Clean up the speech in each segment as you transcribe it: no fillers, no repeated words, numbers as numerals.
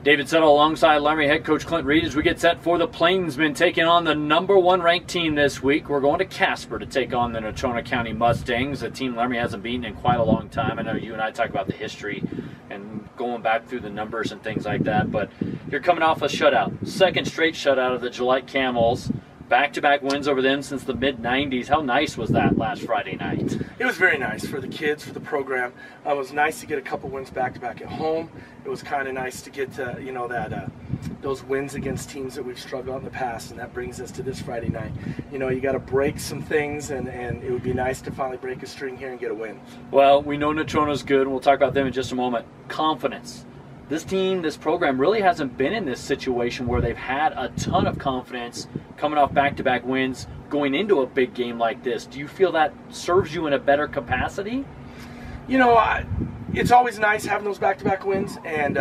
David Settle alongside Laramie head coach Clint Reed as we get set for the Plainsmen taking on the #1 ranked team this week. We're going to Casper to take on the Natrona County Mustangs, a team Laramie hasn't beaten in quite a long time. I know you and I talk about the history and going back through the numbers and things like that, but you're coming off a shutout. Second straight shutout of the Gillette Camels. Back-to-back wins over them since the mid-'90s. How nice was that last Friday night? It was very nice for the kids, for the program. It was nice to get a couple wins back-to-back at home. It was kind of nice to get those wins against teams that we've struggled in the past, and that brings us to this Friday night. You got to break some things, and it would be nice to finally break a string here and get a win. Well, we know Natrona's good, and we'll talk about them in just a moment. Confidence. This team, this program really hasn't been in this situation where they've had a ton of confidence coming off back-to-back wins going into a big game like this. Do you feel that serves you in a better capacity? It's always nice having those back-to-back wins, and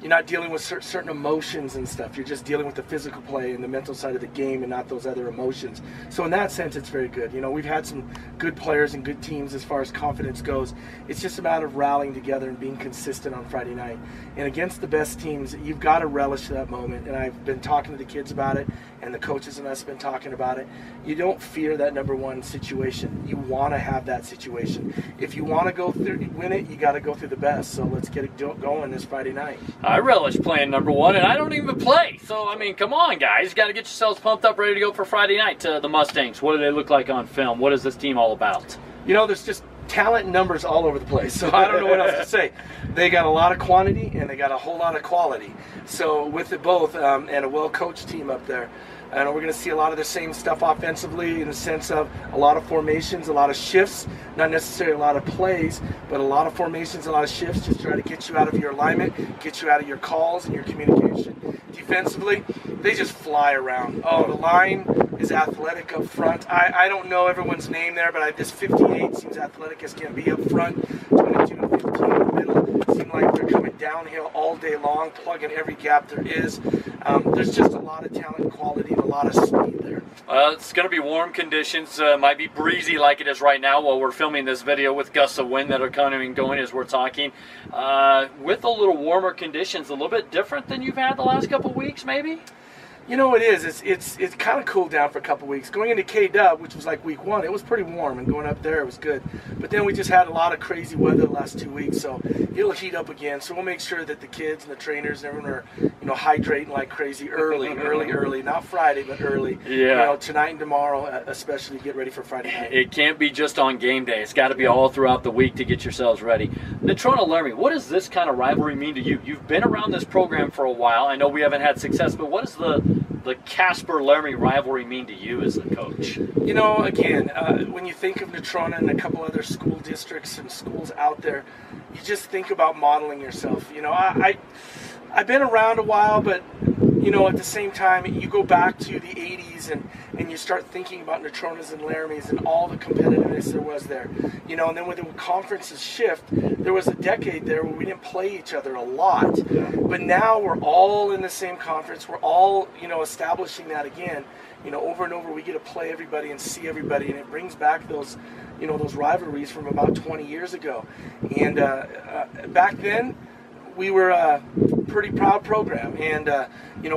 you're not dealing with certain emotions and stuff. You're just dealing with the physical play and the mental side of the game and not those other emotions. So in that sense, it's very good. We've had some good players and good teams as far as confidence goes. It's just a matter of rallying together and being consistent on Friday night. And against the best teams, you've got to relish that moment. And I've been talking to the kids about it, and the coaches and us have been talking about it. You don't fear that #1 situation. You want to have that situation. If you want to go through, win it, you got to go through the best. So let's get it going this Friday night. I relish playing #1, and I don't even play. So, I mean, come on, guys. Got to get yourselves pumped up, ready to go for Friday night to the Mustangs. What do they look like on film? What is this team all about? There's just talent and numbers all over the place. So I don't know what else to say. They got a lot of quantity, and they got a whole lot of quality. So with it both, and a well-coached team up there, and we're going to see a lot of the same stuff offensively in the sense of a lot of formations, a lot of shifts, not necessarily a lot of plays, but a lot of formations, a lot of shifts, just try to get you out of your alignment, get you out of your calls and your communication. Defensively, they just fly around. Oh, the line is athletic up front. I don't know everyone's name there, but this 58 seems athletic as can be up front. 22 and 15 in the middle seem like they're coming downhill all day long, plugging every gap there is. There's just a lot of talent and quality and a lot of speed there. It's going to be warm conditions. Might be breezy like it is right now while we're filming this video with gusts of wind that are coming and going as we're talking. With a little warmer conditions, a little bit different than you've had the last couple weeks, maybe? It is. It's kind of cooled down for a couple weeks. Going into KOWB, which was like week 1, it was pretty warm, and going up there, it was good. But then we just had a lot of crazy weather the last 2 weeks, so it'll heat up again. So we'll make sure that the kids and the trainers and everyone are, hydrating like crazy early. Not Friday, but early. Yeah. Tonight and tomorrow, especially get ready for Friday night. It can't be just on game day. It's got to be all throughout the week to get yourselves ready. Natrona Laramie, what does this kind of rivalry mean to you? You've been around this program for a while. I know we haven't had success, but what does the Casper-Laramie rivalry mean to you as the coach? Again, when you think of Natrona and a couple other school districts and schools out there, you just think about modeling yourself. I've been around a while, but at the same time, you go back to the 80s and you start thinking about Natronas and Laramies and all the competitiveness there was there. And then when the conferences shift, there was a decade there where we didn't play each other a lot. But now we're all in the same conference. We're all, establishing that again. Over and over, we get to play everybody and see everybody, and it brings back those, those rivalries from about 20 years ago. And back then, we were a pretty proud program, and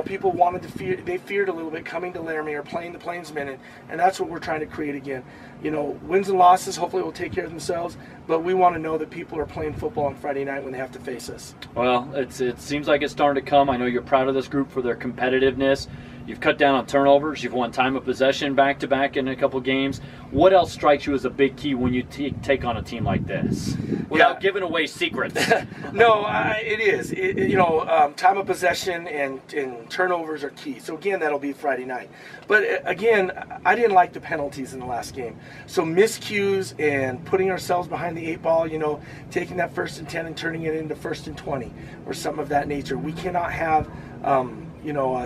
people wanted to they feared a little bit coming to Laramie or playing the Plainsmen, and that's what we're trying to create again. Wins and losses hopefully will take care of themselves, but we want to know that people are playing football on Friday night when they have to face us. Well, it seems like it's starting to come. I know you're proud of this group for their competitiveness. You've cut down on turnovers. You've won time of possession back-to-back in a couple games. What else strikes you as a big key when you take on a team like this? Without giving away secrets. No, it is. Time of possession and turnovers are key. So, again, that'll be Friday night. But, again, I didn't like the penalties in the last game. So miscues and putting ourselves behind the 8 ball, taking that 1st and 10 and turning it into 1st and 20 or something of that nature. We cannot have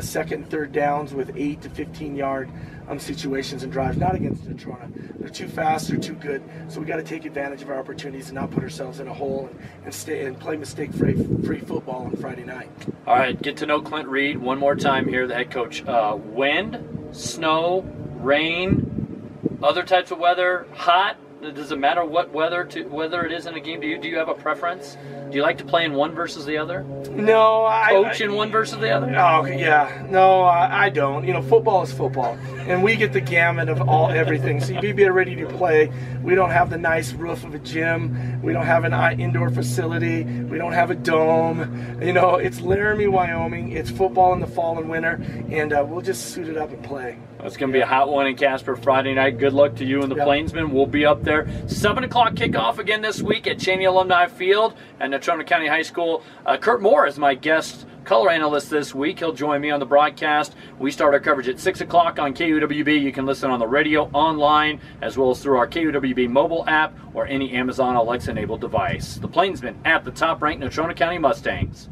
second and third downs with 8 to 15 yard situations and drives, not against Natrona. They're too fast, they're too good, so we got to take advantage of our opportunities and not put ourselves in a hole and stay and play mistake-free football on Friday night. All right, get to know Clint Reed one more time here, the head coach. Wind, snow, rain, other types of weather, hot, Does it matter what whether it is in a game to you? Do you have a preference? Do you like to play in one versus the other? No, Coach in one versus the other? Oh yeah, no, I don't. You know, football is football, and we get the gamut of everything. So you be ready to play. We don't have the nice roof of a gym. We don't have an indoor facility. We don't have a dome. You know, it's Laramie, Wyoming. It's football in the fall and winter, and we'll just suit it up and play. It's going to be a hot one in Casper Friday night. Good luck to you and the Plainsmen. We'll be up there. 7 o'clock kickoff again this week at Cheney Alumni Field at Natrona County High School. Kurt Moore is my guest color analyst this week. He'll join me on the broadcast. We start our coverage at 6 o'clock on KOWB. You can listen on the radio, online, as well as through our KOWB mobile app or any Amazon Alexa-enabled device. The Plainsmen at the top-ranked Natrona County Mustangs.